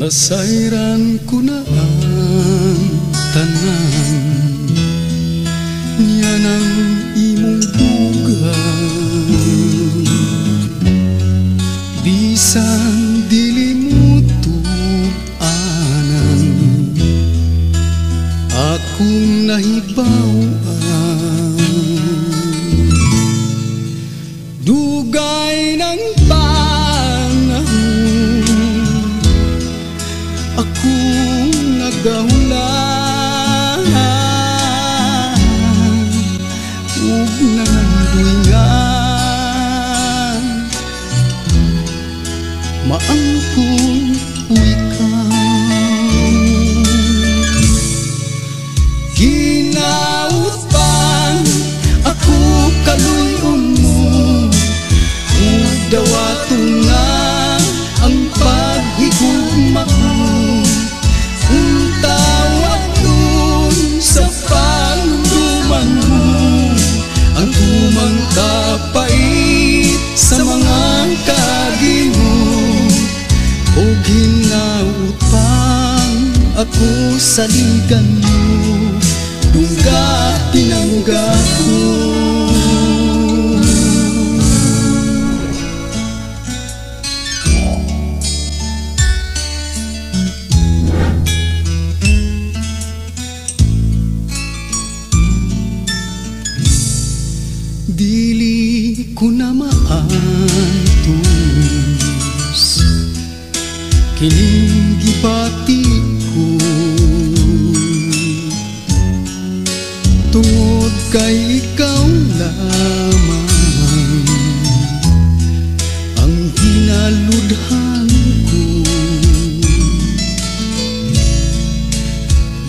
Pasayran ko na ang tanan niya ng imong dugan, bisan dili mo tuanan akong nahibawan. Dugay ng akong nagahulan ug nanduingan, maangkon ikaw. Ginaupan ako kaluyon mo ug dawaton nga ang paghigugma ko. Kapait sa mga kagimo o ginaut pang ako sa ligan mo, dungga tinangga ko. Dili ko na maantos kining gibati ko, tungod kay ikaw lamang ang hinaludhan ko.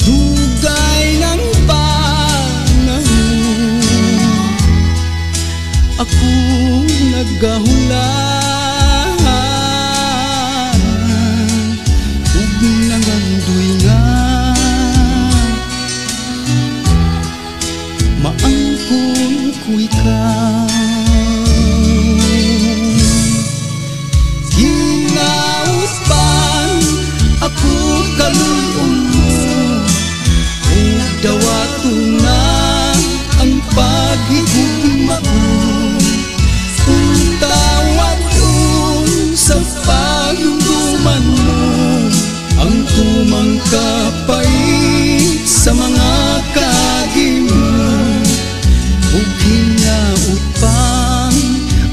Dugay ng ako nagahulan ug nanganduingan, maangkon ko ikaw. Ginaupan ako kaluyon mo ug dawaton na ang paghigugma ko. Ang tumangkapait sa mga kagimo ug hinaut pang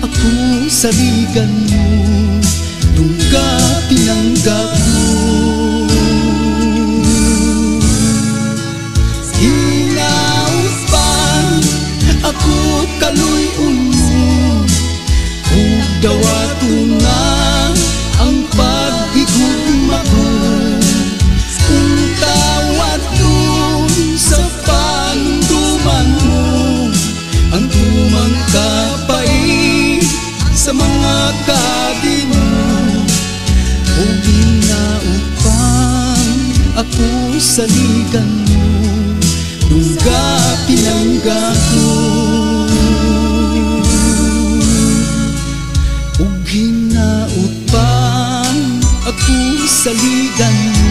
ako sa ligan mo, dungga tinangga ko. Hinaut pang ako kaluyon mo ug dawaton nga ang paghigugma ko. Kapait sa mga kagimo o ginaut pang ako sa ligan mo, dungga tinangga ko. O ginaut pang ako sa ligan mo,